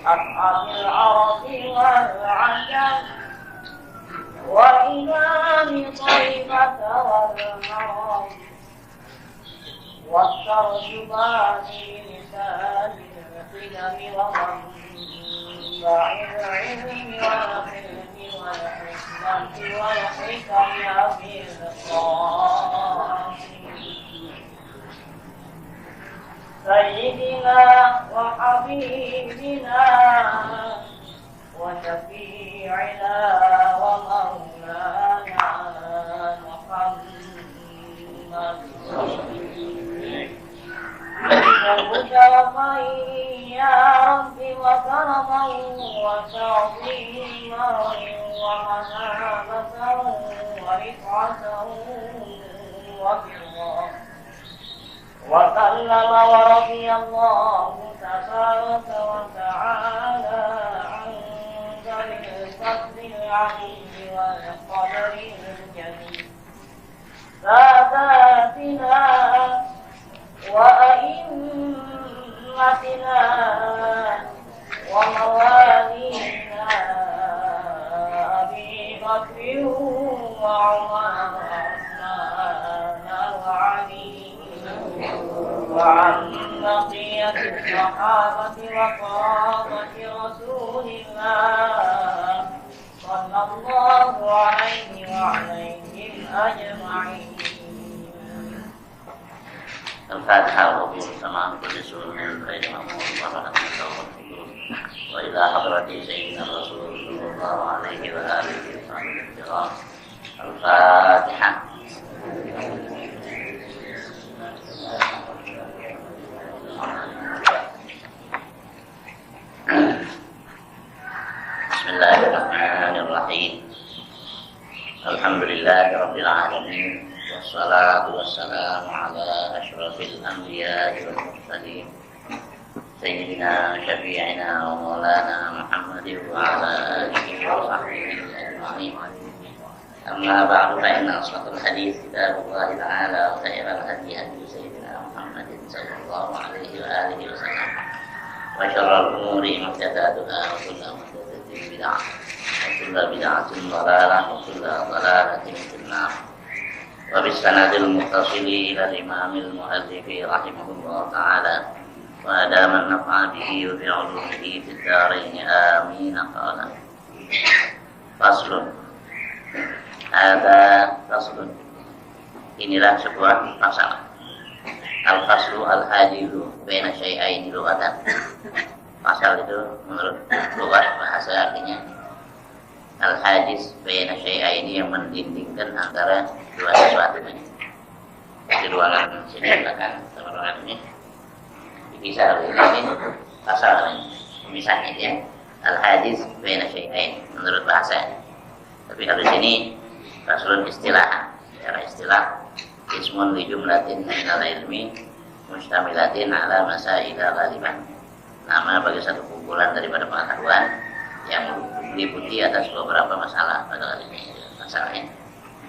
أصحاب العرب والعجم وإمام طيبة والحرم والترجمان بلسان القدم ومنبع العلم والحلم والحكمة والحكم في القرآن سيدنا وحبيبنا وشفيعنا ومولانا محمد شرفا يا رب وكرما وتعظيما ومهابة ورفعة وكرما وسلم ورضي الله تبارك وتعالى عن ذوي الفضل العلي والقدر الجليل ساداتنا وأئمتنا وموالينا أبي بكر وعمر وعثمان وعلي وعن بقية الصحابة وقرابة رسول الله صلى الله عليه وعليهم أجمعين. الفاتحة وبالسماء كل سورة من خير مأمور ورحمة الله وإلى حضرة سيدنا الرسول صلى الله عليه وآله وصحبه الكرام. الفاتحة. بسم الله الرحمن الرحيم. الحمد لله رب العالمين والصلاة والسلام على أشرف الأنبياء والمرسلين سيدنا شفيعنا ومولانا محمد وعلى آله وصحبه أجمعين. أما بعد فإن أصدق الحديث كتاب الله تعالى وخير الهدي هدي سيدنا محمد صلى الله عليه وآله وسلم وشر الأمور محدثاتها وكل محدثة بدعة وكل بدعة ضلالة وكل ضلالة في النار. وبالسند المتصل إلى الإمام المؤلف رحمه الله تعالى وأدام النفع به وبعلومه في الدارين آمين. قال: فصل. Ada faslun. Inilah sebuah pasal. Al-faslu al-hajilu baina syai'aini lughatan. Pasal itu menurut lugah bahasa artinya al-hajiz baina syai'aini, yang mendindingkan antara dua sesuatu. Di ruangan sini belakang sama ruangan ini dipisah oleh ini pasal ini pemisahnya dia al-hajiz baina syai'aini menurut bahasa. Tapi kalau di sini faslun istilah, secara istilah ismun li jumlatin minal ilmi mustamilatin ala masaila ghaliban, nama bagi satu kumpulan daripada pengetahuan yang meliputi atas beberapa masalah pada kali ini masalahnya.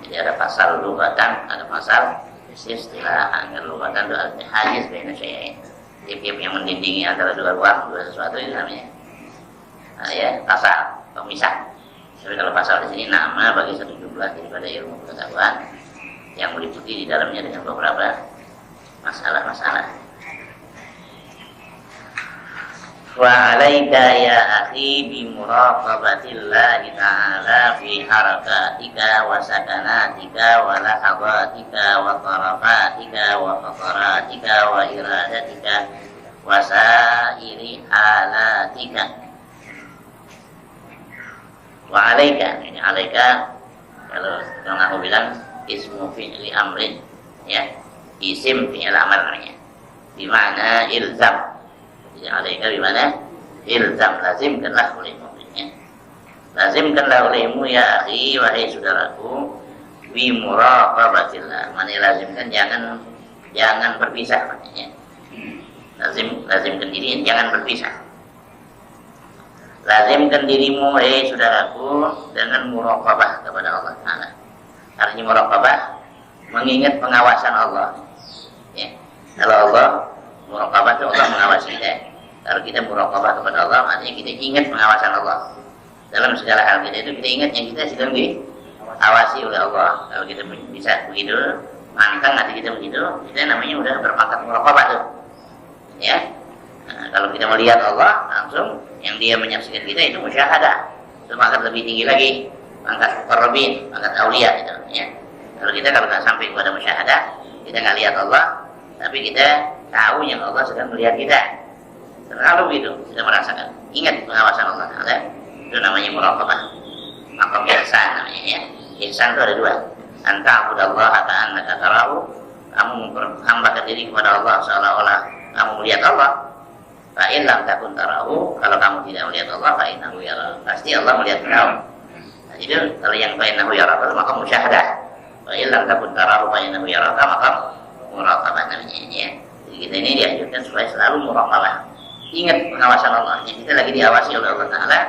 Jadi ada pasal lugatan, ada pasal istilah. Kalau lugatan itu artinya hajiz baina syai'ain, tiap-tiap yang mendindingi antara dua ruang, dua sesuatu itu namanya pasal pemisah. Tapi kalau pasal di sini nama bagi satu jumlah daripada ilmu pengetahuan yang meliputi di dalamnya dengan beberapa masalah-masalah. Wa 'alaika ya akhi bi muraqabatillahi ta'ala fi harakatika wa sakanatika wa lahabatika wa tarafatika wa fataratika wa iradatika wa sa'iri halatika. Wa 'alaika, ini 'alaika kalau orang bilang ismu fi'li amrin, ya, isim fi'il amr namanya. Di mana ilzam. Jadi 'alaika di mana ilzam, lazimkanlah olehmu, ya. Lazimkanlah olehmu ya akhi, wahai saudaraku, bi muraqabatillah. Mana lazimkan jangan berpisah, maknanya. Lazimkan diri jangan berpisah. Lazimkan dirimu, saudaraku, dengan muraqabah kepada Allah Ta'ala. Artinya muraqabah, mengingat pengawasan Allah. Kalau kita muraqabah kepada Allah, artinya kita ingat pengawasan Allah. Dalam segala hal kita itu kita ingat yang kita sedang diawasi oleh Allah. Kalau kita bisa begitu, mantang hati kita begitu, kita namanya udah berpangkat muraqabah tuh. Ya. Nah, kalau kita melihat Allah langsung, yang dia menyaksikan kita itu musyahadah. Itu pangkat lebih tinggi lagi, pangkat muqarrabin, pangkat aulia gitu. Ya. Kalau nggak sampai kepada musyahadah, kita nggak lihat Allah, tapi kita tahu yang Allah sedang melihat kita. Selalu gitu, sudah merasakan. Ingat pengawasan Allah Ta'ala. Itu namanya muraqabah. Maqam ihsan namanya ya. Ihsan itu ada dua. Anta'budallaha ka'annaka tarahu. Kamu memperhambakan diri kepada Allah seolah-olah kamu melihat Allah. Fa in lam takun tarahu, kalau kamu tidak melihat Allah, fa innahu yara. Pasti Allah melihat kamu. Nah, itu kalau yang fa innahu yara itu maka musyahadah. Fa in lam takun tarahu fa innahu yara, maka muraqabah namanya ya. Jadi kita ini dianjurkan supaya selalu muraqabah. Ingat pengawasan Allah. Yang kita lagi diawasi oleh Allah Ta'ala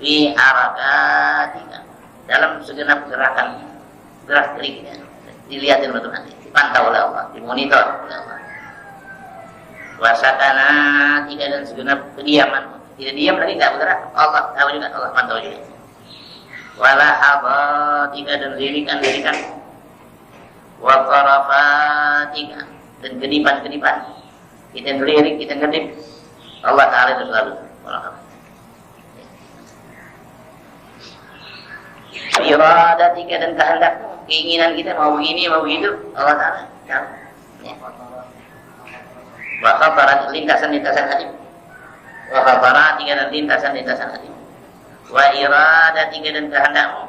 fi harakatika, dalam segenap gerakan gerak-gerik kita dilihatin oleh Tuhan, dipantau oleh Allah, dimonitor oleh Allah. Wasatana tidak, dan segenap kediaman, tidak diam lagi, tidak bergerak, Allah tahu juga, Allah pantau juga. Wala habatika, dan lirikan-lirikan, wa tarafatika, dan kedipan-kedipan, kita ngelirik, kita ngedip, Allah Ta'ala itu selalu iradatika, dan kehendakmu, keinginan kita mau begini, mau begitu, Allah Ta'ala tahu. Wa khabarat, lintasan-lintasan hati, wa khabaratika, dan lintasan-lintasan hati, wa iradatika, dan kehendakmu,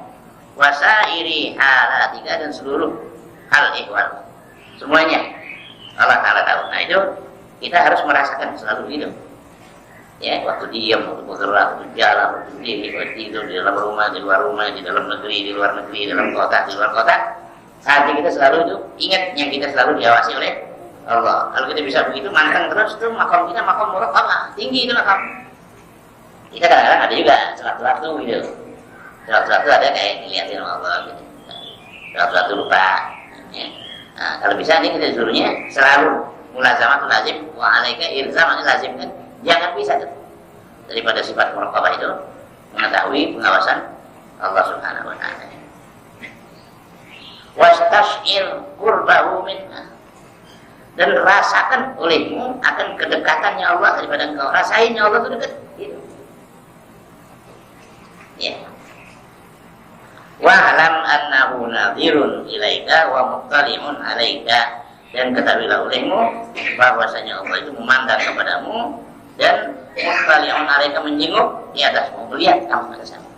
wa sairi halatika, dan seluruh hal ihwal, semuanya Allah Ta'ala tahu. Nah itu kita harus merasakan selalu gitu. Ya, waktu diam, waktu bergerak, waktu jalan, waktu berdiri, waktu tidur, di dalam rumah, di luar rumah, di dalam negeri, di luar negeri, di dalam kota, di luar kota, hati kita selalu itu ingat yang kita selalu diawasi oleh Allah. Kalau kita bisa begitu, mantang terus, itu makam kita makam muraqabah, tinggi itu makam. Kita kadang-kadang ada juga sewaktu-waktu gitu. Sewaktu-waktu ada kayak dilihatin Allah gitu. Sewaktu-waktu lupa. Ya. Nah, kalau bisa ini kita disuruhnya selalu mulazamatul lazim wa alaika ilzam, lazim kan. Jangan bisa tuh. Daripada sifat muraqabah itu mengetahui pengawasan Allah Subhanahu wa Ta'ala. Wastash'ir qurbahu minna, dan rasakan olehmu akan kedekatannya Allah daripada engkau. Rasainnya Allah itu dekat gitu. Ya. Wa'lam annahu nadhirun ilaika wa muttali'un alaika, dan ketahuilah olehmu bahwasanya Allah itu memandang kepadamu dan muttali'un alaika, menjenguk di atasmu, melihat kamu pada sana.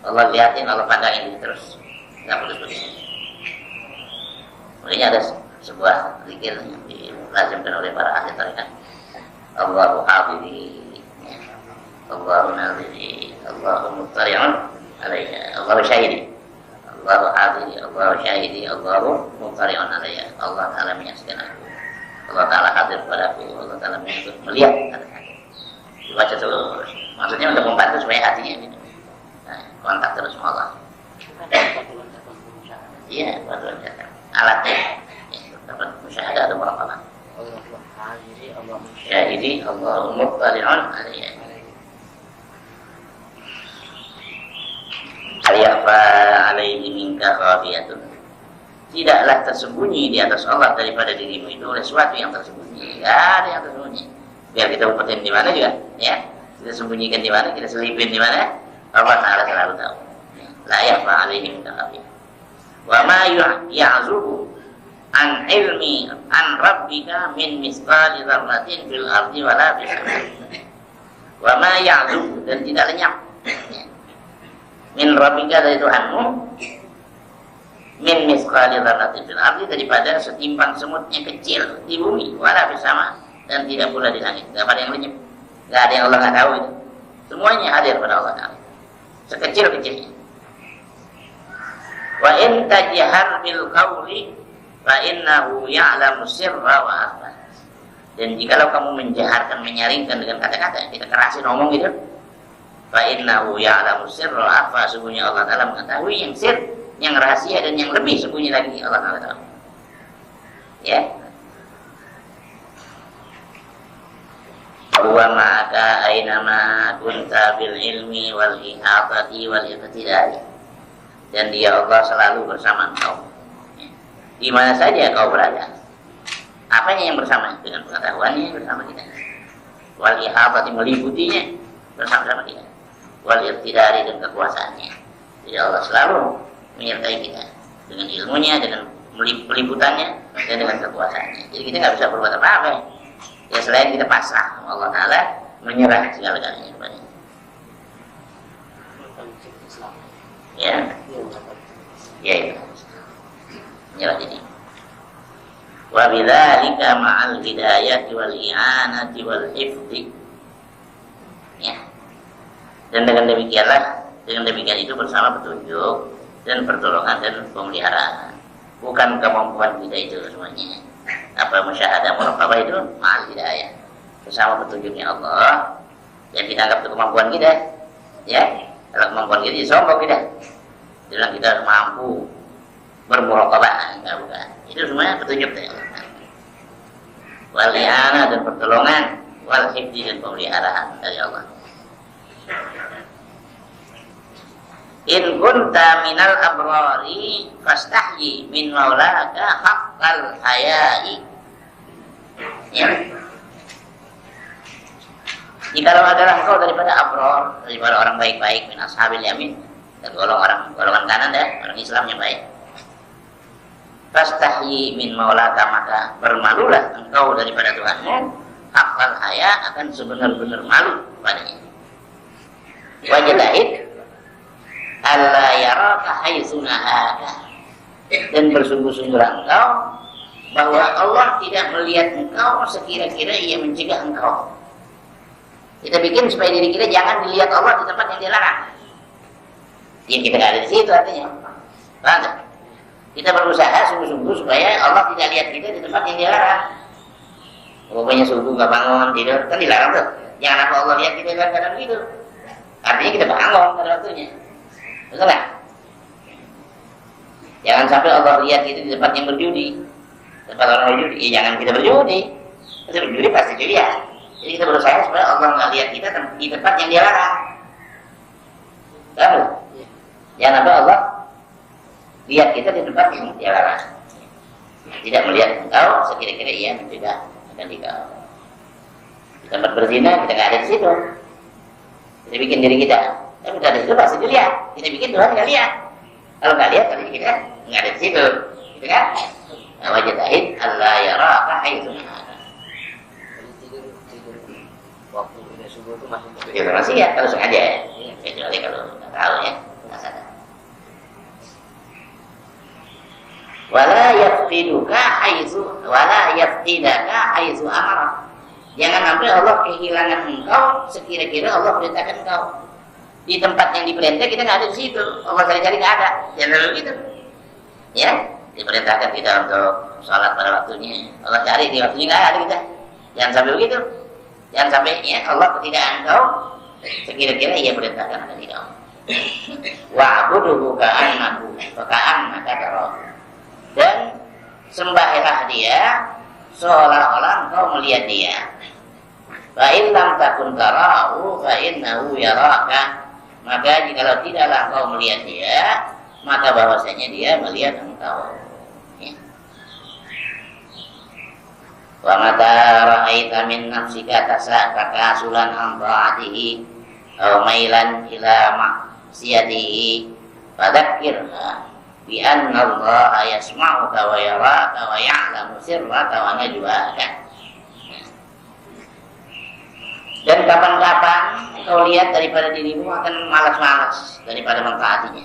Allah lihatin, Allah pandangin terus, nggak putus-putus. Makanya ada sebuah zikir yang dilazimkan oleh para ahli tarekat. Allahu hadiri, Allahu nadhiri, Allahu muttali'un alaika, Allahu syahidi, Allahu hadiri, Allahu syahidi, Allahu muttali'un alaika. Allah Ta'ala menyaksikan aku, Allah Ta'ala hadir padaku, Allah Ta'ala melihat hati. Dibaca terus, maksudnya untuk membantu supaya hatinya gitu. Nah, kontak terus sama Allah. Iya, bantuan jatah alatnya ya, dapat musyahadah atau muraqabah. Syahidi, Allahu muttali'un alayya. Al-yakhfa alaihi minka khafiyatun, tidaklah tersembunyi di atas Allah daripada dirimu itu oleh sesuatu yang tersembunyi. Tidak ada yang tersembunyi. Biar kita umpetin di mana juga, ya. Kita sembunyikan di mana, kita selipin di mana, Allah Ta'ala selalu tahu. La yakhfa alaihi minka khafiyatun. Wa ma ya'zubu an ilmi an rabbika min misqali dzarratin fil ardi wala fis samai. Wa ma ya'zubu, dan tidak lenyap, ya, min rabbika, dari Tuhanmu, min misqali dzarratin fil ardi, daripada setimpang semut yang kecil di bumi, wala fis sama, dan tidak pula di langit. Tidak ada yang lenyap, tidak ada yang Allah nggak tahu itu. Semuanya hadir pada Allah Ta'ala, sekecil-kecilnya. Wa in tajhar bil qawli fa innahu ya'lamu sirra wa akhfa, dan jikalau kamu menjaharkan, menyaringkan dengan kata-kata, kita kerasin ngomong gitu, fa innahu ya'lamu sirra wa akhfa, sungguhnya Allah Ta'ala mengetahui yang sir, yang rahasia, dan yang lebih sembunyi lagi Allah Ta'ala tahu. Ya. Wa ma aynama kunta bil ilmi wal ihatati wal iqtidai. Dan dia Allah selalu bersama engkau. Di mana saja kau berada. Apanya yang bersama? Dengan pengetahuannya bersama kita. Wal ihatati meliputinya bersama-sama kita. Wal iqtidai dan kekuasaannya. Jadi Allah selalu menyertai kita dengan ilmunya, dengan peliputannya, dan dengan kekuasaannya. Jadi kita nggak bisa berbuat apa-apa. Ya selain kita pasrah sama Allah Ta'ala, menyerah segala-galanya kepadanya. Ya, ya itu. Menyerah jadi. Wa bidzalika ma'al hidayati wal i'anati wal hifdzi. Ya. Dan dengan demikian itu bersama petunjuk dan pertolongan dan pemeliharaan. Bukan kemampuan kita itu semuanya. Apa musyahadah muraqabah itu ma'al hidayah. Bersama petunjuknya Allah. Yang kita anggap itu kemampuan kita. Ya. Kalau kemampuan kita sombong kita. Bilang kita mampu bermuraqabah, enggak bukan. Itu semuanya petunjuk dari Allah. Wal i'anah dan pertolongan, wal hifdzi dan pemeliharaan dari Allah. In kunta minal abrari fastahyi min maulaka haqqal haya'i. Ya. Jikalau adalah engkau daripada abror, daripada orang baik-baik, min ashabil yamin, dan golongan kanan ya, orang Islam yang baik. Fastahyi min maulaka, maka bermalulah engkau daripada Tuhanmu, haqqal haya, akan sebenar-benar malu padanya. Wajahid alla yaraka haitsu nahaka, dan bersungguh-sungguhlah engkau bahwa Allah tidak melihat engkau sekira-kira ia mencegah engkau. Kita bikin supaya diri kita jangan dilihat Allah di tempat yang dilarang. Ya kita nggak ada di situ artinya. Paham? Kita berusaha sungguh-sungguh supaya Allah tidak lihat kita di tempat yang dilarang. Pokoknya subuh nggak bangun tidur kan dilarang tuh. Jangan apa Allah lihat kita dalam keadaan begitu. Artinya kita bangun pada waktunya. Betul lah. Jangan sampai Allah lihat kita di tempat yang berjudi. Tempat orang berjudi, ya jangan kita berjudi. Kita berjudi pasti judi ya. Jadi kita berusaha supaya Allah nggak lihat kita di tempat yang dia larang. Tahu? Jangan sampai Allah lihat kita di tempat yang dia larang. Tidak melihat engkau sekira-kira ia mencegah akan dikau. Di tempat berzina kita nggak ada di situ. Kita bikin diri kita. Tapi kita ada di situ pasti dilihat. Kita bikin Tuhan nggak lihat. Kalau nggak lihat tadi kita nggak ada di situ, gitu kan? Wajahid Allah yaraka haitsu nahaka. Waktu udah subuh itu masih Ya masih ya kalau sengaja ya. Kecuali kalau nggak tahu ya, nggak sadar. Wala yaftidaka haitsu amara. Jangan sampai Allah kehilangan engkau sekira-kira Allah perintahkan engkau. Di tempat yang diperintah kita nggak ada di situ. Allah cari-cari nggak ada. Jangan lalu gitu. Ya, diperintahkan kita untuk sholat pada waktunya. Allah cari di waktunya nggak ada kita. Jangan sampai begitu. Jangan sampai ya Allah ketidakkan engkau sekira-kira ia perintahkan ada di kau. Wa'buduhu ka'annaka tarahu. Dan sembahlah dia seolah-olah engkau melihat dia. Fa in lam takun tarahu fa innahu yaraka. Maka jikalau tidaklah engkau melihat dia, maka bahwasanya dia melihat engkau. Ya. Wa mata ra'aita min nafsika takasulan an ta'atihi aw mailan ila ma'siyatihi fadzakkirha bi anna Allah yasma'uka wa yaraka wa ya'lamu sirraka wa najwaka. Dan kapan-kapan kau lihat daripada dirimu akan malas-malas daripada mentaatinya.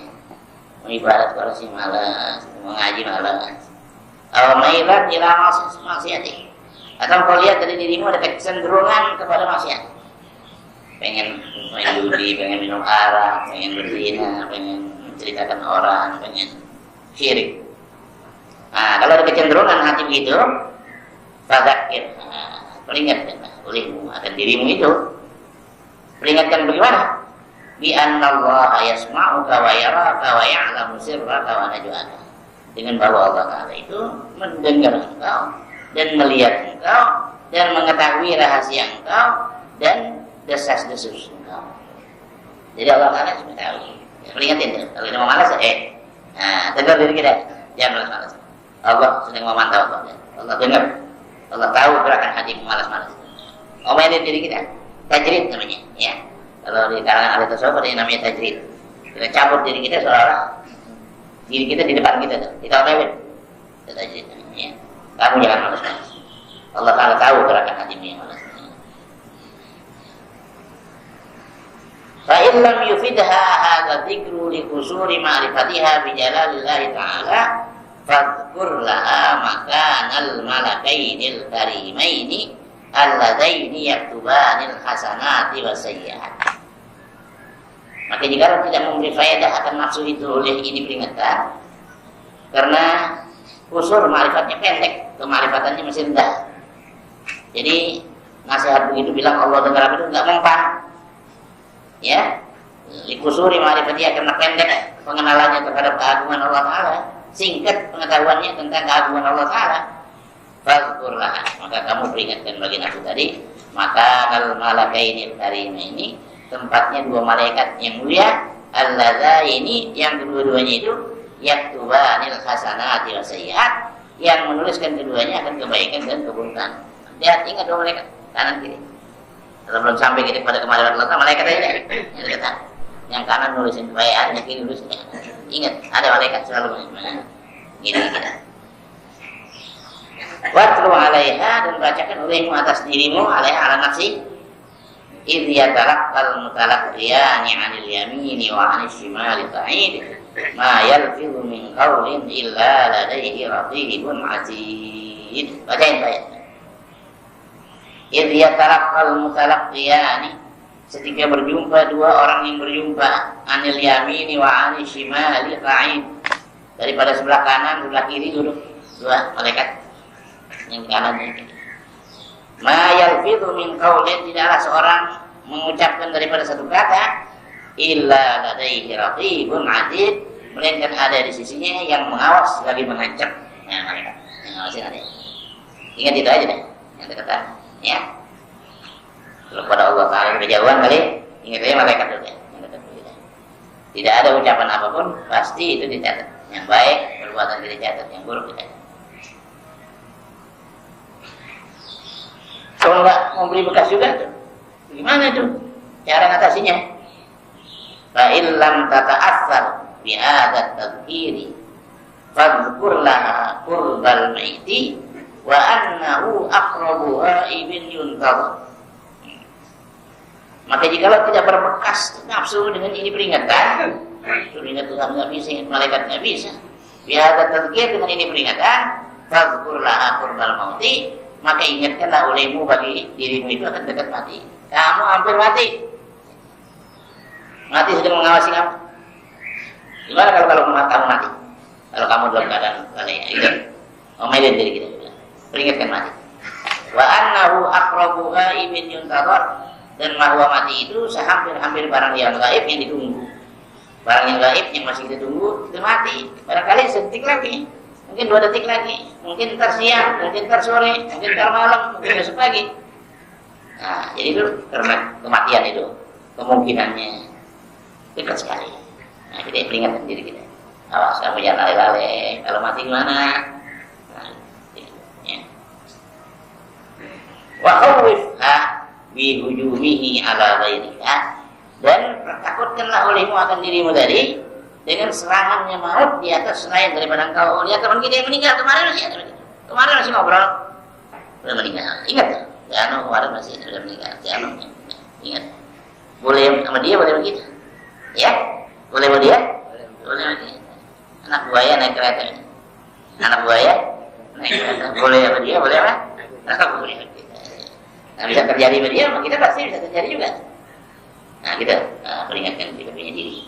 Ibarat kalau si malas, mengaji malas. Mailan ila maksiati. Atau kau lihat dari dirimu ada kecenderungan kepada maksiat. Pengen main judi, pengen minum arak, pengen berzina, pengen menceritakan orang, pengen syirik. Nah, kalau ada kecenderungan hati begitu, fadzakir, peringatkan olehmu akan dirimu itu. Peringatkan bagaimana? Bi annallaha yasma'uka wa yaraka wa ya'lamu sirraka wa najwaka. Dengan bahwa Allah Ta'ala itu mendengar engkau dan melihat engkau dan mengetahui rahasia engkau dan desas-desus engkau. Jadi Allah Ta'ala sudah tahu. Ya, peringatin tuh, kalau ini mau malas, dengar diri kita, jangan malas-malas. Allah sedang memantau kau. Allah dengar, Allah tahu gerakan hati malas-malas. Omelin diri kita, tajrid namanya. Ya, kalau di kalangan ahli tasawuf ada yang namanya tajrid. Kita cabut diri kita seolah-olah diri kita di depan kita, kita omelin. Itu tajrid namanya. Ya. Kamu jangan malas-malas. Allah Ta'ala tahu gerakan hatimu yang malas. فَإِنْ لَمْ يُفِدْهَا هَذَا الذِّكْرُ لِقُصُورِ مَعْرِفَتِهَا بِجَلَالِ اللَّهِ تَعَالَى فَاذْكُرْ لَهَا مَكَانَ الْمَلَكَيْنِ الْكَرِيمَيْنِ اللَّذَيْنِ يَكْتُبَانِ الْحَسَنَاتِ وَالسَّيِّئَاتِ. Maka jika tidak memberi faedah akan nafsu itu oleh ini peringatan, karena kusur ma'rifatnya pendek, kema'rifatannya masih rendah. Jadi nasihat begitu bilang Allah dengar itu enggak mempan. Ya, dikusuri ma'rifatnya karena pendek pengenalannya terhadap keagungan Allah Ta'ala, singkat pengetahuannya tentang keagungan Allah Ta'ala. Fazkurlah, maka kamu peringatkan bagi aku tadi, maka al malakainil karimaini, tempatnya dua malaikat yang mulia, alladzaini, yang kedua-duanya itu yaktubanil hasanati wasayyi'at, yang menuliskan keduanya akan kebaikan dan keburukan. Lihat, ingat dua malaikat kanan kiri. Kalau belum sampai kita pada kemarin Allah, malaikat aja yang lihat. Yang kanan nulisin kebaikan, yang kiri nulisin. Ingat, ada malaikat selalu gini kita. Watlu 'alaiha, dan bacakan olehmu atas dirimu, 'alaiha 'ala nafsi. Idh yatalaqqal mutalaqqiyani 'anil yamini wa 'anil shimali qa'id. Ma yalfizu min qawlin illa ladaihi raqibun 'atid. Bacain baik. Idh yatalaqqal mutalaqqiyani, ketika berjumpa dua orang yang berjumpa, 'anil yamini wa 'anil shimali qa'id. Daripada sebelah kanan, sebelah kiri duduk dua malaikat. Yang kanannya. Ma yalfizu min qawlin, tidaklah seorang mengucapkan daripada satu kata, illa ladaihi raqibun 'atid, melainkan ada di sisinya yang mengawas lagi mengancam. Nah, malaikat yang ngawasin ada. Ingat itu aja deh, yang dekat. Ya, kalau pada Allah Ta'ala kejauhan kali, ingat aja malaikat juga yang dekat kita. Tidak ada ucapan apapun, pasti itu dicatat. Yang baik perbuatan dicatat, yang buruk dicatat. Kalau nggak mau beli bekas juga tuh, gimana tuh cara ngatasinya? Fa'il lam tata'assar bi'adat tadhkiri fadhkur laha qurbal maiti wa annahu aqrabu ibn yuntadhar. Maka jikalau tidak berbekas nafsu dengan ini peringatan, ingat Tuhan nggak bisa, ingat malaikat nggak bisa. Biada tadzkir dengan ini peringatan, fadzkur laha qurbal mauti, maka ingatkanlah olehmu bagi dirimu itu akan dekat mati. Kamu hampir mati, mati sedang mengawasi kamu. Gimana kalau kamu mati? Kalau kamu dalam keadaan kalian itu, omelin diri kita. Peringatkan mati. Wa annahu aqrabu ghaibin yuntadhar, dan bahwa mati itu sehampir-hampir barang yang gaib yang ditunggu. Barang yang gaib yang masih kita tunggu itu mati. Barangkali sedetik lagi, mungkin 2 detik lagi, mungkin ntar siang, mungkin ntar sore, mungkin ntar malam, mungkin besok pagi. Nah, jadi itu karena kematian itu kemungkinannya dekat sekali. Nah, kita peringatkan diri kita. Awas kamu jangan lale-lale. Kalau mati gimana? Wa khawifha bi hujumihi ala ghairika, dan takutkanlah olehmu akan dirimu tadi dengan serangannya maut di atas selain daripada engkau. Lihat teman kita yang meninggal kemarin masih ngobrol, sudah meninggal. Ingat tak? Jano kemarin masih sudah meninggal. Jano ingat. Boleh sama dia boleh begitu? Ya? Boleh sama dia? Boleh begitu. Anak buaya naik kereta. Anak buaya naik kereta. Boleh sama dia? Boleh apa? Boleh. Nah, bisa terjadi sama dia, kita pasti bisa terjadi juga. Nah, kita peringatkan kita punya diri.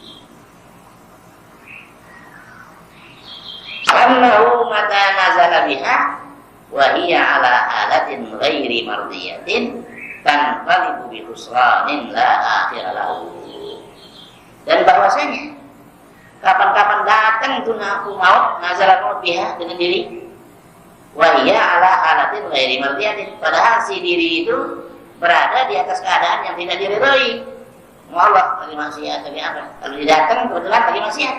Annahu mata nazala biha wa hiya ala halatin ghairi mardiyatin tanqalibu bi khusranin la akhir lahu. Dan bahwasanya kapan-kapan datang itu maut, nazala maut biha dengan diri, wa hiya ala halatin ghairi mardiyatin, padahal si diri itu berada di atas keadaan yang tidak diridhoi. Allah lagi maksiat, lagi apa? Kalau didatang kebetulan lagi maksiat,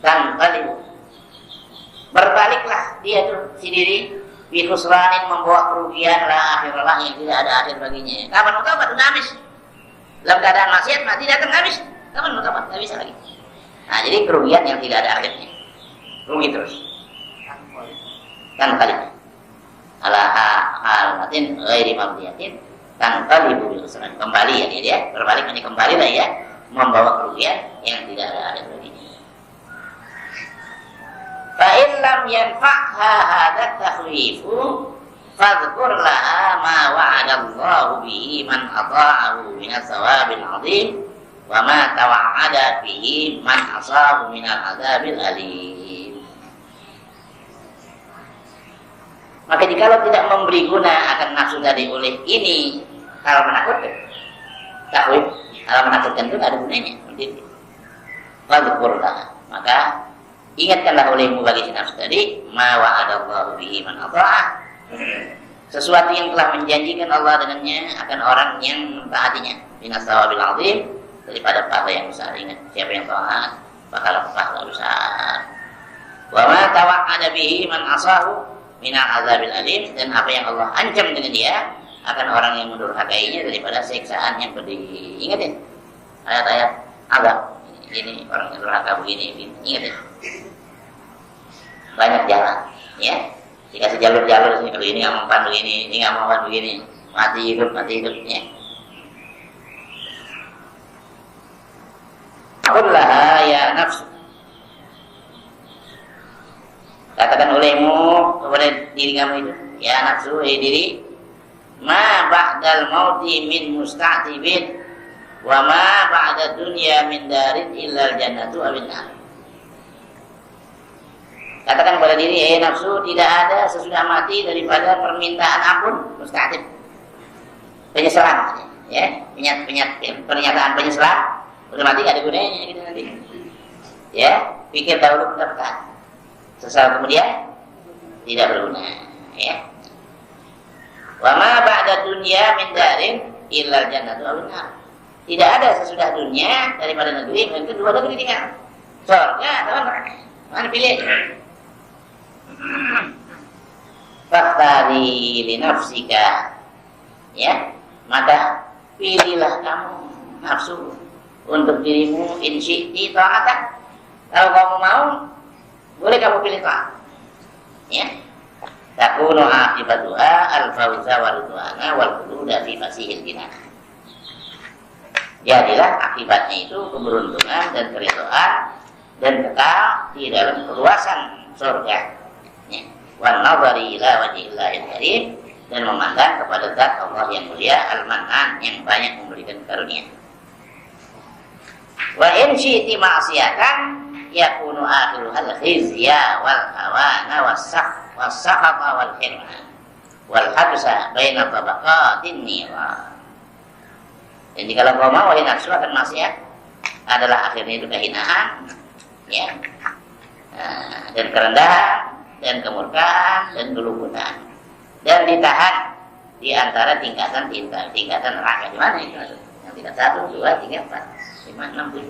dan kali berbaliklah dia tuh si diri bihusranin, membawa kerugian la akhir lah yang tidak ada akhir baginya. Kapan mau tobat? Udah habis. Dalam keadaan maksiat mati datang habis. Kapan mau tobat? Nggak bisa lagi. Nah, jadi kerugian yang tidak ada akhirnya, rugi terus. Kan kali ala halatin ghairi mardiyatin kan kali bihusran, kembali ya dia berbalik, ini kembali lah ya, membawa kerugian yang tidak ada akhir baginya. Fa'in lam yanfa'ha hadat takhwifu fadhkur laha ma wa'adallahu bihi man ata'ahu minas sawabil azim wa ma tawa'ada bihi man asahu minal azabil alim. Maka jikalau tidak memberi guna akan nafsu tadi oleh ini, kalau menakutkan, takwif, kalau menakutkan itu ada gunanya. Fadhkur laha, maka ingatkanlah olehmu bagi si nafsu tadi, ma wa'adallahu bihi man ata'ah, sesuatu yang telah menjanjikan Allah dengannya akan orang yang mentaatinya, minas sawabil azim, daripada pahala yang besar. Ingat, siapa yang taat bakal pahala besar. Wa ma tawa'ada bihi man asahu minal azabil alim, dan apa yang Allah ancam dengan dia akan orang yang mendurhakainya daripada siksaan yang pedih. Ingat ya, ayat-ayat azab ini orang yang durhaka begini. Ingat ya, banyak jalan ya, dikasih jalur-jalur sini, kalau ini nggak mempan begini, ini nggak mempan begini, mati hidup ya. Qullah ya nafsu, katakan olehmu kepada diri kamu itu, ya nafsu, diri, ma ba'dal mauti min musta'tibin wa ma ba'da dunya min darin illal jannatu awin nar. Katakan pada diri, nafsu, tidak ada sesudah mati daripada permintaan ampun, musta'tib, penyesalan ya, pernyataan penyesalan. Udah mati gak ada gunanya gitu nanti ya, pikir dahulu mendapatkan, sesal kemudian tidak berguna ya. Wa ma ba'da dunya min darin illal jannatu awin nar. Tidak ada sesudah dunia daripada negeri, dan kedua negeri tinggal surga atau neraka. Mana pilih aja. Fakhtari li nafsika, ya, maka pilihlah kamu nafsu untuk dirimu, in syi'ti ta'atan. Kalau kamu mau, boleh kamu pilih taat, ya. Takunu aqibatuha al-fawza wa ridwana wal khuluda fi fasihil jinan. Jadilah akibatnya itu keberuntungan dan keridhaan dan kekal di dalam keluasan surga. Ya. Wan nadhari ila wajhillahil karim, dan memandang kepada zat Allah yang mulia, al-Mannan, yang banyak memberikan karunia. Wa in syi'ti ma'siyatan yakunu akhiruhal khizya wal hawana was-sakhata wal hirman wal habsa baina tabaqatin nira. Jadi kalau kau mau, wahai nafsu, akan maksiat adalah akhirnya itu kehinaan ya, dan kerendahan dan kemurkaan dan keluputan, dan ditahan di antara tingkatan neraka. Di mana itu maksudnya? Yang tingkat 1, 2, 3, 4, 5, 6, 7.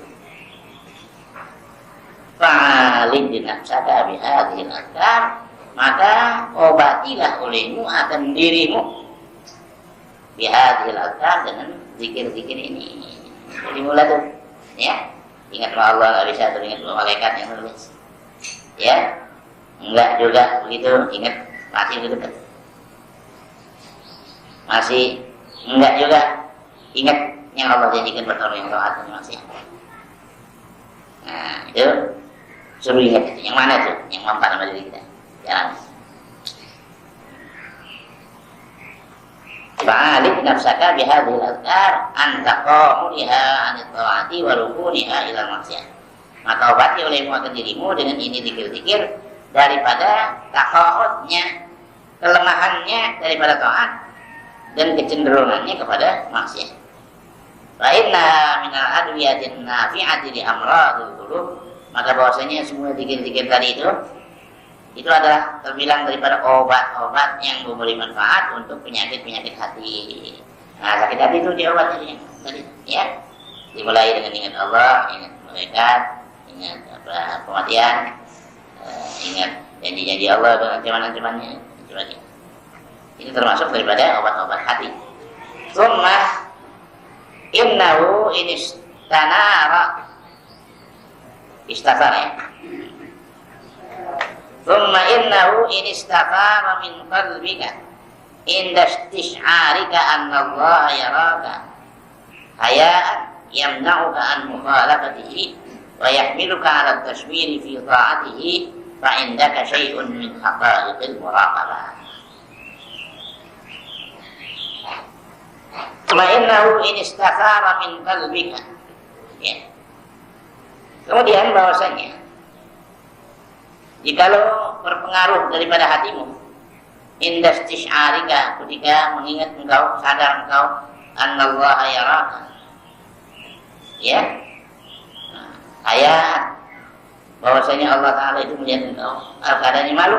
Fa'alid nafsaka bihadhil adhkar, maka obatilah olehmu akan dirimu bihadhil adhkar, dengan zikir-zikir ini. Jadi mulai tuh ya, ingat sama Allah nggak bisa tuh, ingat sama malaikat yang menulis ya, enggak juga begitu, ingat masih itu dekat, masih enggak juga ingat yang Allah janjikan buat orang yang taat dan maksiat. Nah itu suruh ingat itu. Yang mana tuh yang mempan sama diri kita, jalan. Fa'alid nafsaka bihadhil adhkar antaqamu liha anit ta'ati wa rukuniha ilal maksiyah. Maka obati olehmu akan dirimu dengan ini zikir-zikir daripada taqa'udnya, kelemahannya daripada ta'at, dan kecenderungannya kepada maksiat. Fa inna minal adwiyatin nafi'ati li amradil qulub, maka bahwasanya semua zikir-zikir tadi itu adalah terbilang daripada obat-obat yang memberi manfaat untuk penyakit-penyakit hati. Nah, sakit hati itu diobati tadi, ya. Dimulai dengan ingat Allah, ingat malaikat, ingat kematian, ingat janji-janji Allah dan ancaman-ancamannya. Ini termasuk daripada obat-obat hati. Tsumma innahu inistanara istathara ya. Tsumma innahu inistathara min qalbika inda istish'arika anna Allah yaraka haya'an yamna'uka an mukhalafatihi wa yahmiluka 'ala at-tashwiri fi ta'atihi fa indaka syai'un min haqa'iqil muraqabah. Ma'innahu in istakhara min qalbika. Ya. Kemudian bahwasanya jikalau berpengaruh daripada hatimu indastish'arika, ketika mengingat engkau, sadar engkau annallaha yaraka, ya, ayat bahwasanya Allah Ta'ala itu melihat engkau, keadaannya malu,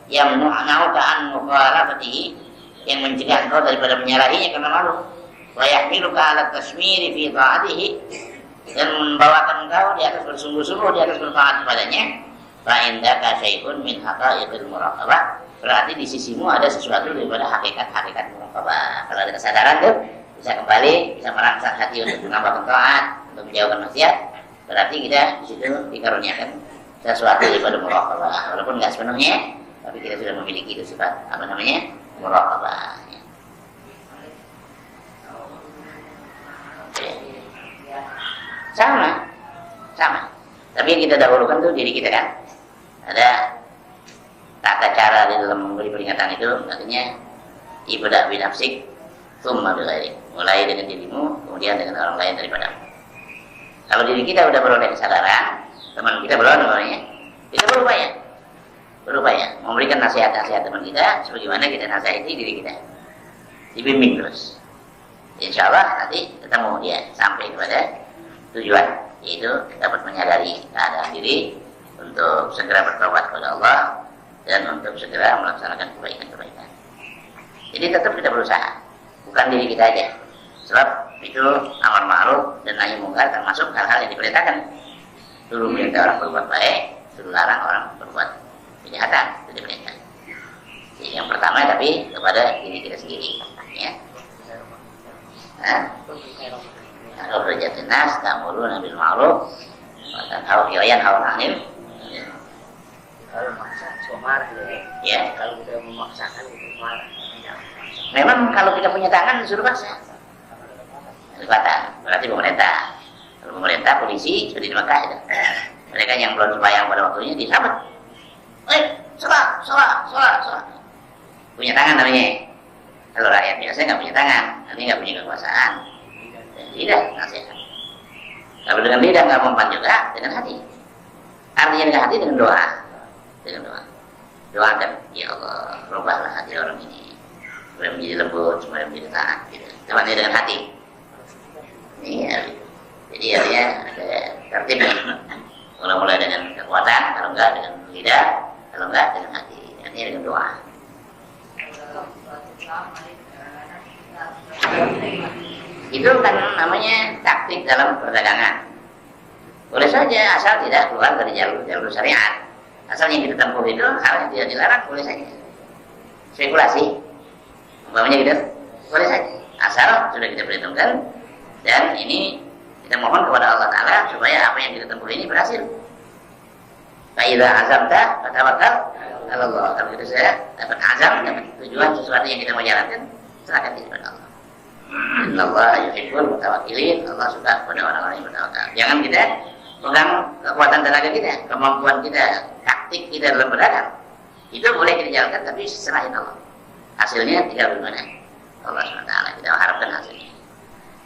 yang nu'na'uka an mukhalafatihi, yang mencegah engkau daripada menyalahinya karena malu, wa yahmiluka 'ala tasmiri fi ta'atihi, dan membawakan engkau di atas bersungguh-sungguh di atas bertaat kepadanya, fa indaka syai'un min haqa'iqil muraqabah, berarti di sisimu ada sesuatu daripada hakikat-hakikat muraqabah. Kalau ada kesadaran tuh bisa kembali, bisa merangsang hati untuk menambahkan taat, untuk menjauhkan maksiat, berarti kita di situ dikaruniakan sesuatu daripada muraqabah, walaupun nggak sepenuhnya, tapi kita sudah memiliki itu sifat apa namanya, muraqabah. Sama. Tapi yang kita dahulukan tuh diri kita kan. Ada tata cara di dalam memberi peringatan itu, artinya ibda' bi nafsik, tsumma bi ghairik. Mulai dengan dirimu, kemudian dengan orang lain daripadamu. Kalau diri kita udah beroleh kesadaran, teman kita belum namanya, kita berupaya memberikan nasihat-nasihat teman kita sebagaimana kita nasihati diri kita, dibimbing terus. Insya Allah nanti ketemu dia sampai kepada tujuan, yaitu dapat menyadari keadaan diri untuk segera bertobat kepada Allah dan untuk segera melaksanakan kebaikan-kebaikan. Jadi tetap kita berusaha, bukan diri kita aja, sebab itu amar ma'ruf dan nahi mungkar termasuk hal-hal yang diperintahkan. Dulu perintah orang berbuat baik, dulu larang orang berbuat kejahatan, itu diperintah. Jadi yang pertama tapi kepada diri kita sendiri, ya. Kalau berjatin nas, ta'muruna bil ma'ruf, dan hawayan hawananil. Kalau maksa, marah Ya. Kalau kita memaksakan, kita marah. Memang kalau kita punya tangan disuruh paksa. Kekuatan, berarti pemerintah. Kalau pemerintah, polisi sudah di Mekah itu. Mereka yang belum sembahyang pada waktunya disabet. Sholat. Punya tangan namanya. Kalau rakyat biasa nggak punya tangan, nanti nggak punya kekuasaan. Tidak nasihat. Kalau dengan lidah nggak mempan juga, dengan hati. Artinya dengan hati dengan doa. Doakan, ya Allah, rubahlah hati orang ini supaya menjadi lembut, supaya menjadi taat. Gitu. Doanya dengan hati. Iya. Jadi artinya ada tertibnya. Mulai dengan kekuatan, kalau enggak dengan lidah, kalau enggak dengan hati. Artinya dengan doa. Itu kan namanya taktik dalam perdagangan. Boleh saja asal tidak keluar dari jalur syariat. Asal yang kita tempuh itu hal yang tidak dilarang, boleh saja. Spekulasi, umpamanya gitu, boleh saja. Asal sudah kita perhitungkan dan ini kita mohon kepada Allah Ta'ala supaya apa yang kita tempuh ini berhasil. Fa'idha azamta fatawakkal 'ala Allah. Kalau kita sudah dapat azam, dapat tujuan sesuatu yang kita mau jalankan, serahkan diri kepada Allah. Innallaha yuhibbul mutawakkilin. Allah suka kepada orang-orang yang bertawakal. Jangan kita pegang kekuatan tenaga kita, kemampuan kita, taktik kita dalam berdagang. Itu boleh kita jalankan, tapi selain Allah. Hasilnya tidak bagaimana. Allah SWT kita harapkan hasilnya.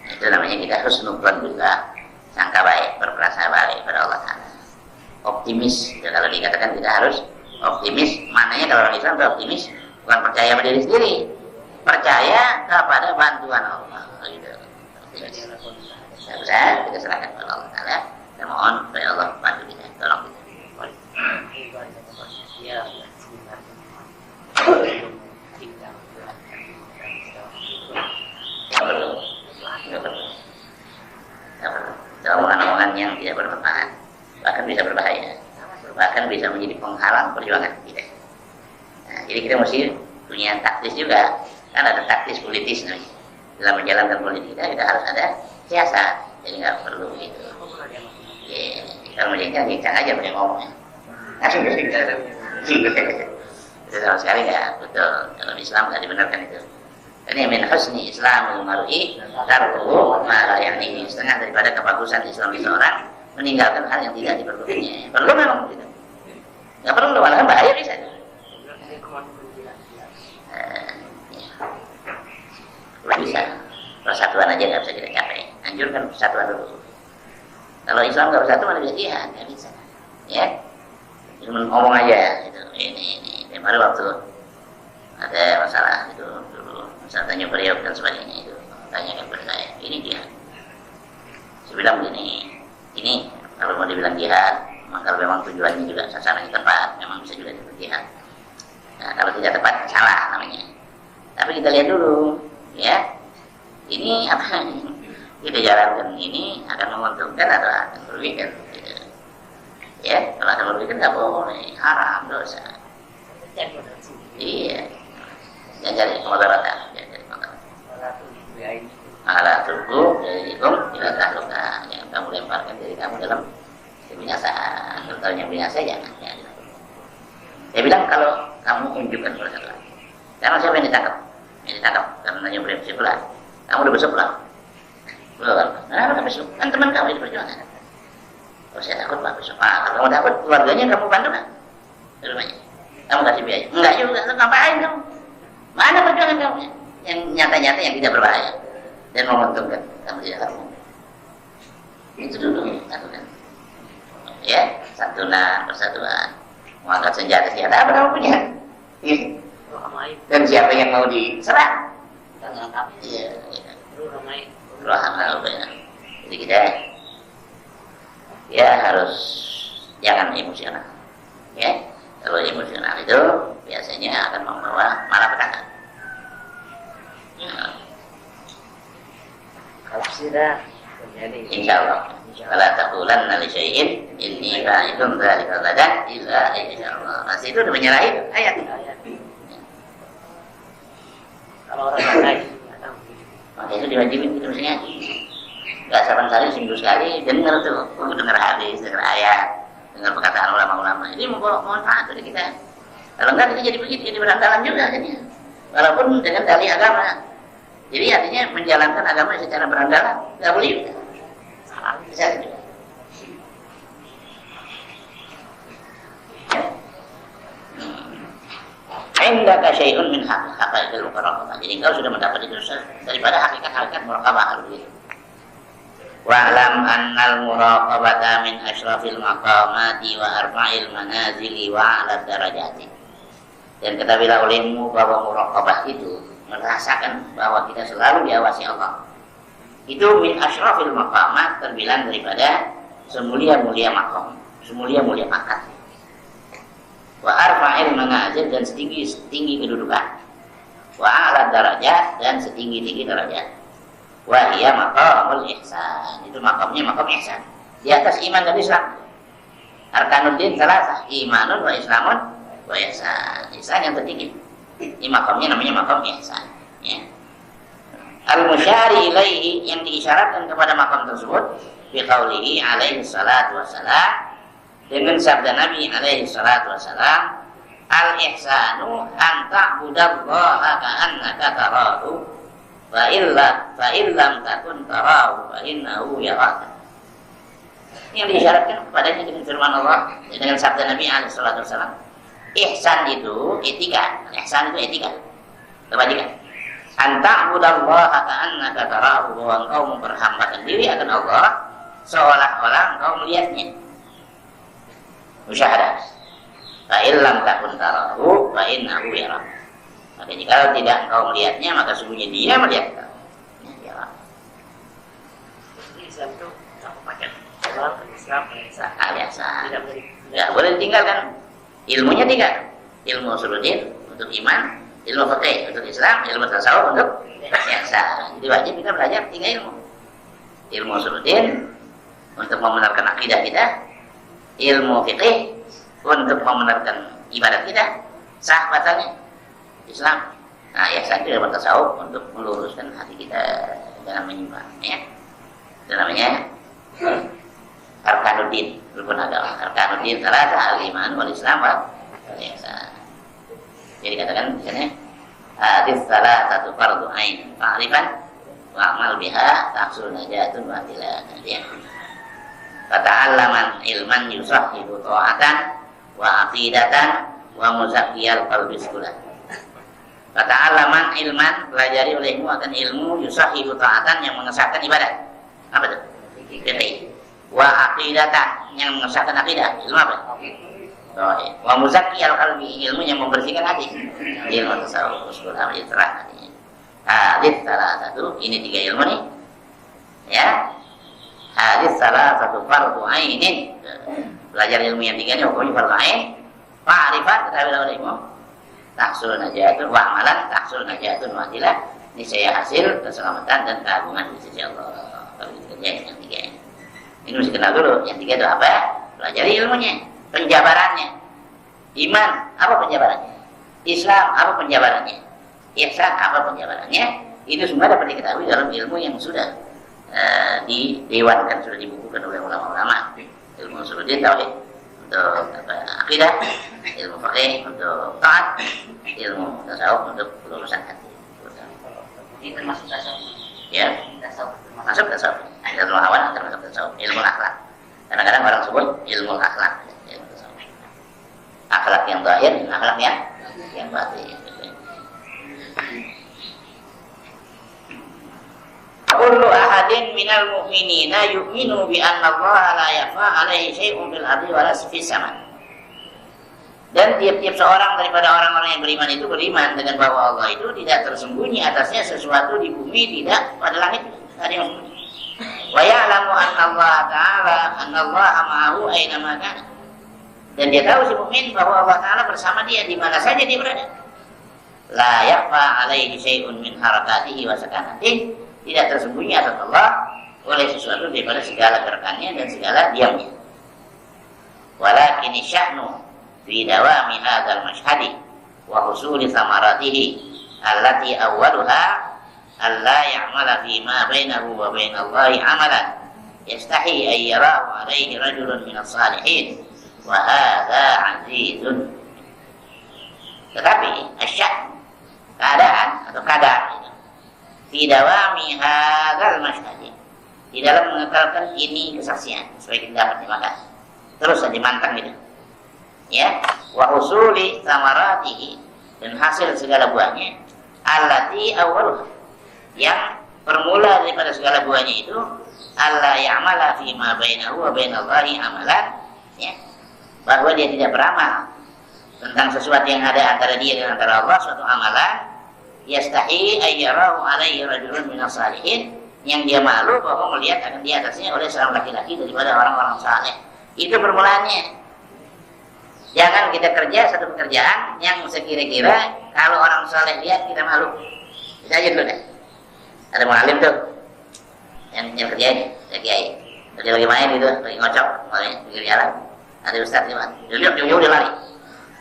Itu namanya kita husnudzon juga, sangka baik, berprasangka baik pada Allah Ta'ala. Optimis. Ya, kalau dikatakan kita harus optimis. Maknanya kalau orang Islam itu optimis, bukan percaya pada diri sendiri, percaya kepada bantuan Allah. Gitu. Bisa kita serahkan kepada Allah Ta'ala. Kita mohon supaya Allah bantu kita, tolong kita. bahkan bisa berbahaya, bahkan bisa menjadi penghalang perjuangan kita. Nah, jadi kita mesti punya taktis juga, kan ada taktis politis nih. Dalam menjalankan politik kita harus ada siasat, jadi nggak perlu gitu. Ya, kalau menjengkel aja punya ngomongnya. Itu sama sekali nggak betul. Dalam Islam nggak dibenarkan itu. Ini min husni Islamul mar'i tarkuhu ma yang ini setengah daripada kebagusan Islam seseorang meninggalkan hal yang tidak diperlukannya. Perlu memang gitu. Nggak perlu, malah bahaya bisa. Bisa persatuan aja nggak bisa kita capai. Anjurkan persatuan dulu. Kalau Islam nggak bersatu mana bisa jihad, nggak bisa. Ya, cuma ngomong aja gitu. Ini. Kemarin waktu ada masalah itu dulu, misalnya tanya beliau dan sebagainya itu, tanyakan kepada saya. Ini jihad. Saya bilang begini, ini kalau mau dibilang jihad, maka memang tujuannya juga sasarannya tepat, memang bisa juga disebut jihad. Nah, kalau tidak tepat salah namanya. Tapi kita lihat dulu, ya, ini apa kita jalankan ini akan menguntungkan atau akan merugikan? Gitu. Ya, kalau akan merugikan nggak boleh, haram, dosa. Iya, jangan cari kemudaratan, jangan cari kemudaratan. Ala tubuh dari ikum tidak tahluka yang kamu lemparkan diri kamu dalam kebinasaan. Kalau yang binasa jangan. Saya bilang kalau kamu unjukkan persatuan, karena siapa yang ditangkap? Yang ditangkap karena nyumbang sebelah. Kamu udah besok pulang. Belum. Kenapa besok? Kan teman kamu di perjuangan. Kalau saya takut pak besok. Kalau kamu takut keluarganya kamu bantu kan? Di rumahnya. Kamu kasih biaya? Enggak juga. Ngapain kamu? Mana perjuangan kamu? Yang nyata-nyata yang tidak berbahaya dan menguntungkan kamu tidak kamu. Itu dulu lakukan. Ya, santunan, persatuan. Mengangkat senjata apa kamu punya? Dan siapa yang mau diserang? Iya. Jadi kita ya harus jangan emosional. Ya, kalau emosional itu biasanya akan membawa malapetaka. Kalau sudah terjadi, Insyaallah. Kalau taqulanna li syai'in inni fa'ilun dzalika ghadan illa insyaallah. Masih itu udah menyalahi ayat. kalau orang lain Maka itu diwajibin kita mesti ngaji. Gak saban kali, seminggu sekali dengar tuh, dengar hadis, dengar ayat, dengar perkataan ulama-ulama. Ini membawa manfaat dari kita. Kalau enggak kita jadi begitu, jadi berantalan juga jadinya. Walaupun dengan dalih agama. Jadi artinya menjalankan agama secara berandalan, nggak boleh juga. Salah bisa juga. Indaka syai'un min haqaiqil muraqabah. Jadi engkau sudah mendapat itu daripada hakikat-hakikat muraqabah itu. Wa'lam annal muraqabata min asyrafil maqamati wa arba'il manazili wa 'ala darajati. Dan ketahuilah olehmu bahwa muraqabah itu merasakan bahwa kita selalu diawasi Allah. Itu min asyrafil maqamat, terbilang daripada semulia-mulia maqam, semulia-mulia pangkat. Wa arfa'il manazil, dan setinggi kedudukan. Wa 'ala darajat, dan setinggi-tinggi derajat. Wa hiya maqamul ihsan. Itu makamnya makam ihsan. Di atas iman dan Islam. Arkanuddin salasah, imanun wa islamun wa ihsan. Ihsan yang tertinggi. Ini makamnya namanya makam ihsan. Ya. Al-musyari ilaihi, yang diisyaratkan kepada makam tersebut bi qaulihi alaihi salatu wassalam, dengan sabda Nabi alaihi salatu wassalam, al-ihsanu an ta'budallaha ka'annaka tarahu fa illam takun tarahu fa innahu yaraka. Yang diisyaratkan kepadanya dengan firman Allah, dengan sabda Nabi alaihi salatu wassalam, ihsan itu etika. Ihsan itu etika, kebajikan. An ta'budallaha ka'annaka tarahu, bahwa engkau memperhambakan diri akan Allah seolah-olah engkau melihatnya. Musyahadah. Fa illam takun tarahu fa innahu yaraka. Maka jika tidak engkau melihatnya, maka sungguhnya dia melihat engkau. Ya. Islam itu apa pakai orang Islam biasa. Tidak boleh ditinggalkan. Ilmunya tiga. Ilmu usuluddin untuk iman, ilmu fikih untuk Islam, ilmu tasawuf untuk ihsan. Jadi wajib kita belajar tiga ilmu. Ilmu usuluddin untuk membenarkan akidah kita, ilmu fikih untuk membenarkan ibadat kita, sah batalnya Islam. Nah, ihsan itu dalam tasawuf untuk meluruskan hati kita jangan menyimpang, ya. Itu namanya arkanuddin, rukun agama. Arkanuddin salasa al-iman wal islam wal ihsan. Jadi katakan misalnya hadis salasatu fardu ain fa'rifan wa'mal biha tahsul najatun wa tilah. Fata'allaman ilman yusahhibu ta'atan wa aqidatan wa muzakkiyal qalbi sulah. Fata'allaman ilman, pelajari olehmu akan ilmu yusahhibu ta'atan yang mengesahkan ibadat. Apa itu? Fikih. Wa aqidatan yang mengesahkan akidah. Ilmu apa? Tauhid. Wa muzakkiyal qalbi, ilmu yang membersihkan hati. Ilmu tasawuf usul amal terang hatinya. Hadis salah satu, ini 3 ilmu nih. Ya. Hadis salah satu fardu ainin. Belajar ilmu yang 3 ini hukumnya fardu ain. Ma'rifat ketahui olehmu. Tahsul najatun wa amalan tahsul najatun wa tilah. Ini saya hasil keselamatan dan keagungan di sisi Allah. Kalau kita kerjain yang 3 ini. Ini mesti kenal dulu. Yang 3 itu apa? Pelajari ilmunya. Penjabarannya. Iman, apa penjabarannya? Islam, apa penjabarannya? Ihsan, apa penjabarannya? Itu semua dapat diketahui dalam ilmu yang sudah didewankan, sudah dibukukan oleh ulama-ulama. Ilmu usuluddin, tauhid, untuk akidah, ilmu fikih untuk taat, ilmu tasawuf untuk lulusan hati. Ini termasuk tasawuf. Ya, Tasawuf. masuk tasawuf. Ilmu hawa termasuk tasawuf. Ilmu akhlak. Kadang-kadang orang sebut ilmu akhlak. Akhlak yang zahir dan akhlak yang batin. Kullu ahadin minal mu'minina yu'minu bi anna Allah la yakhfa 'alaihi syai'un fil ardi wa la fis sama'. Dan tiap-tiap seorang daripada orang-orang yang beriman itu beriman dengan bahwa Allah itu tidak tersembunyi atasnya sesuatu di bumi, tidak pada langit ada yang sembunyi. Wa ya'lamu anna Allah ta'ala anna Allah ma'ahu aina ma kana. Dan dia tahu si mukmin bahwa Allah Ta'ala bersama dia di mana saja dia berada. La yakhfa 'alaihi syai'un min harakatihi wa sakanatihi. Tidak tersembunyi atas Allah oleh sesuatu daripada segala gerakannya dan segala diamnya. Walakin sya'nu fi dawami hadzal mashhadi wa husuli thamaratihi allati awwaluha alla ya'mala fi ma bainahu wa bainallahi 'amalan yastahi an yarahu 'alaihi rajulun min as-salihin. Wa hadza 'azizun. Tetapi asyak, keadaan atau kadar fi dawami hadzal mashhad, di dalam mengekalkan ini kesaksian supaya kita dapat dimakan terus dimantang gitu, ya. Wa husuli thamaratihi, dan hasil segala buahnya, allati awwaluha, yang permula daripada segala buahnya itu alla ya'mala fi ma bainahu wa bainallahi amalan, ya, bahwa dia tidak beramal tentang sesuatu yang ada antara dia dan antara Allah, suatu amalan, yastahi ayyarahu alaihi rajulun minas salihin, yang dia malu bahwa melihat akan di atasnya oleh seorang laki-laki daripada orang-orang saleh. Itu permulaannya. Jangan kita kerja satu pekerjaan yang sekira-kira kalau orang saleh lihat kita malu. Kita aja dulu deh. Ada mu'alim tuh yang kerjain, ya kiai. Dia lagi main gitu, lagi ngocok, lagi pinggir jalan. Ada ustaz gimana? Dia udah lari.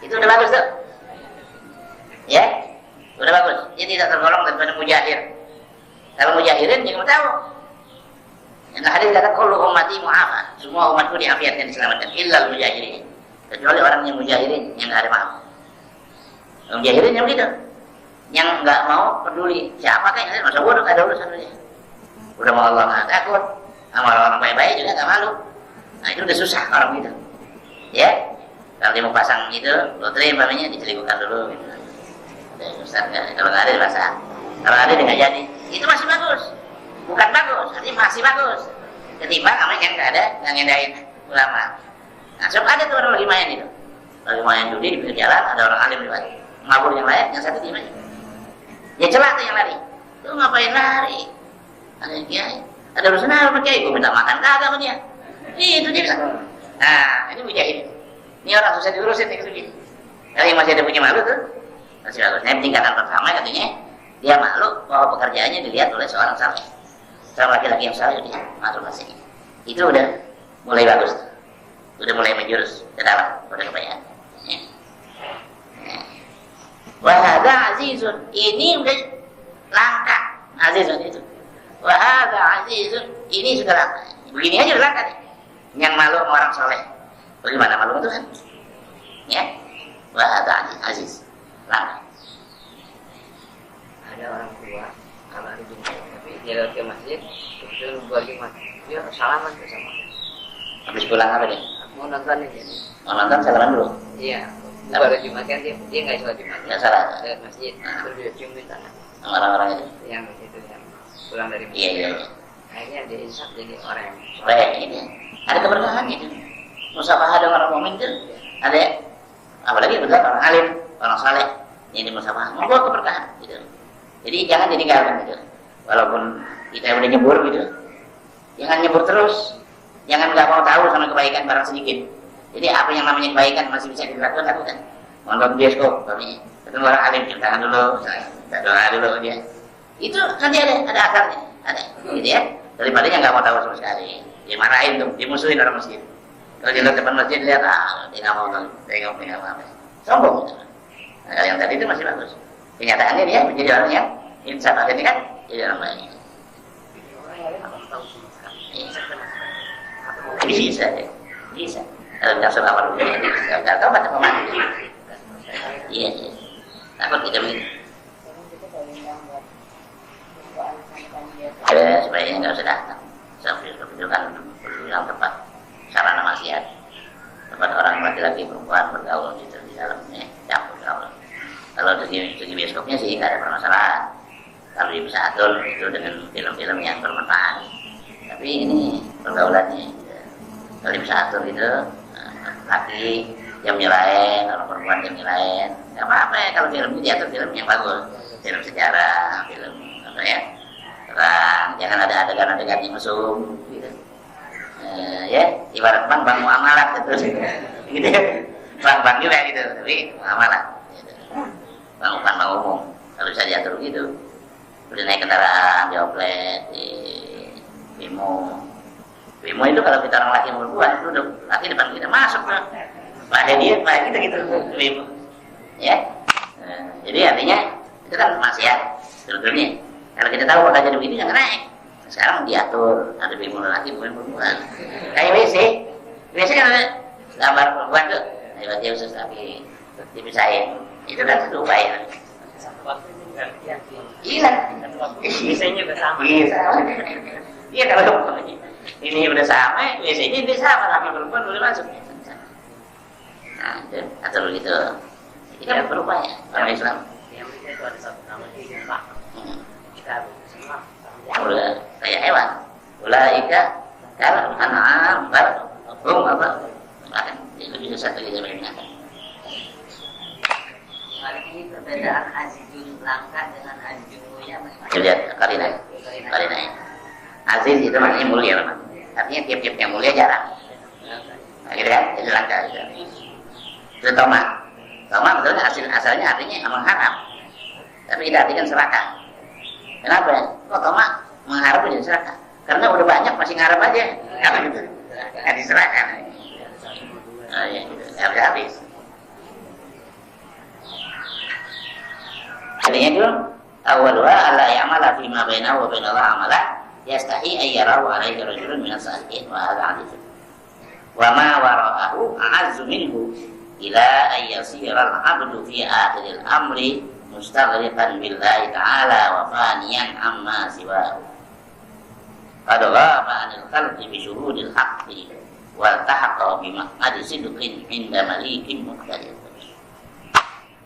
Itu udah bagus tuh. Ya, udah bagus. Dia tidak tergolong daripada mujahir. Kalau mujahirin jangan tahu. Yang hadis kata kullu ummati mu'afa. Semua umatku diafiatkan, diselamatkan. Illal mujahirin. Kecuali orang yang mujahirin yang nggak ada maaf. Mujahirin yang begitu, yang nggak mau peduli siapa kan? Masa bodoh nggak ada urusan dia. Udah mau Allah nggak takut, sama orang baik-baik juga nggak malu. Nah itu udah susah orang gitu. Ya, kalau dia mau pasang itu lotre umpamanya dicelikukan dulu gitu. Ustaz nggak, kalau nggak ada dipasang, kalau ada dia nggak jadi, itu masih bagus, bukan bagus, artinya masih bagus ketimbang sama yang nggak ada, nggak ngedain ulama. Nah, so ada tuh orang lagi main itu, lagi main judi di pinggir jalan, ada orang alim lewat, ngabur yang lain, yang satu diem aja, dia celah tuh yang lari, tuh ngapain lari? Ada yang kiai, ada urusan apa kiai? Gue minta makan kagak sama dia, itu dia bilang. Nah, ini mujahid. Ini orang susah diurusin nih gitu. Kalau yang masih ada punya malu tuh, masih bagus. Nah, tingkatan pertama katanya dia malu bahwa pekerjaannya dilihat oleh seorang saleh, seorang laki-laki yang saleh dia masuk ke sini. Itu udah mulai bagus. udah mulai menjurus ke dalam pada kebaikan. Ya. Wahada azizun, ini udah langka. Azizun itu. Wahada azizun, ini sudah langka. Begini aja udah langka nih. Yang malu sama orang soleh. Bagaimana malu itu kan? Ya. Wahada aziz, langka. Ada orang tua kalau hari Jumat tapi dia lewat ke masjid terus buat Jumat dia salaman ke sama. Habis pulang apa deh? Mau nonton ini. Mau nonton salaman dulu. Iya. Baru Jumat kan dia nggak sholat Jumat. Nggak salah. Lewat masjid terus dia cium di tangan. Orang-orang itu. Yang itu yang pulang dari masjid. Iya, iya, iya. Akhirnya dia insaf jadi orang yang Supaya ini ada keberkahan gitu. Musafahah dengan orang mukmin itu ada, apalagi betul orang alim, orang saleh ini musafahah membawa keberkahan gitu. Jadi jangan ditinggalkan gitu. Walaupun kita udah nyebur gitu, jangan nyebur terus. Jangan nggak mau tahu sama kebaikan barang sedikit. Jadi apa yang namanya kebaikan masih bisa dilakukan, lakukan. Nonton bioskop, tapi ketemu orang alim, cium tangan dulu, kita doa dulu dia. Itu nanti ada akarnya, ada, gitu ya. Daripada yang nggak mau tahu sama sekali, dia marahin tuh, dimusuhin orang masjid. Kalau dia lihat depan masjid lihat, dia nggak mau tengok, dia nggak mau, sombong. Gitu. Nah, kalau yang tadi itu masih bagus. Kenyataannya dia menjadi orang yang insaf, ini kan jadi orang baik. Bisa, bisa. Kalau nggak suka apa dulu, nggak tahu baca pemati. Iya, iya. Takut tidak begitu. Supaya nggak usah datang. Sampai itu kan yang tempat sarana maksiat, tempat orang laki-laki perempuan bergaul gitu di dalamnya, campur gaul. Kalau dari segi bioskopnya sih nggak ada permasalahan. Kalau di Pesatul itu dengan film-film yang bermanfaat. Tapi ini pergaulannya. Kalau di Pesatul itu laki jamnya lain, orang perempuan jamnya lain. Nggak apa-apa ya kalau film itu diatur film yang bagus, film sejarah, film apa ya, terang. Jangan ada adegan-adegan yang mesum, gitu. Ya, ibarat bang muamalah gitu, gitu. Bang juga gitu, tapi muamalah. Gitu. Bang umum, kalau bisa diatur gitu. Udah naik kendaraan, di oplet, di Bimo itu kalau kita orang laki yang perempuan, itu udah laki depan kita masuk lah. Pada dia, pada kita gitu, Bimo. Ya, jadi artinya itu kan maksiat sebetulnya. Kalau kita tahu bakal jadi begini jangan naik. Sekarang diatur, ada Bimo laki, bukan perempuan. Kayak WC kan ada gambar perempuan tuh, lewat dia khusus laki dipisahin. Itu kan satu upaya. Iya, biasanya juga sama. Iya kalau ini udah sama, biasanya dia sama, laki perempuan boleh masuk. Nah, itu atur begitu. Ini kan berupaya orang Islam. Yang itu ada satu nama dia Pak. Kita semua. Udah kayak hewan. Ulaika kalau anak apa? Makan lebih susah lagi dari binatang. Hari ini perbedaan azizun langka dengan azizun mulia. Lihat karina. Aziz itu maknanya mulia, Pak. Artinya tiap-tiap yang mulia jarang. Nah, gitu kan? Jadi langka. Itu tomat betulnya asalnya artinya emang haram. Tapi kita artikan serakah. Kenapa? Kok tomat mengharap jadi serakah? Karena udah banyak masih ngarap aja. Apa gitu? Nggak diserahkan. Oh iya, gitu. Nggak habis. Artinya itu awalnya alla ya'mala fi ma bainahu wa bain Allah amalan yastahi ay yarahu alaihi rajulun min as-salihin wa hadha hadits. Wa ma wara'ahu a'azzu minhu ila ay yasira al-'abdu fi akhiril amri mustaghriqan billahi ta'ala wa faniyan amma siwahu. Qad ghaba 'anil khalqi bi syuhudil haqqi wal tahaqqa bi maq'adi sidqin 'inda malikin muqtadir.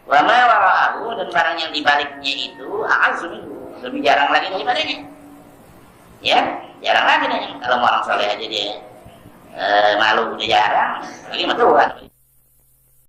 Wa ma wara'ahu, dan barang yang dibaliknya itu a'azzu minhu, lebih jarang lagi daripadanya. Ya, jarang lagi. Kalau orang soleh aja dia malu udah jarang, lagi mah Tuhan.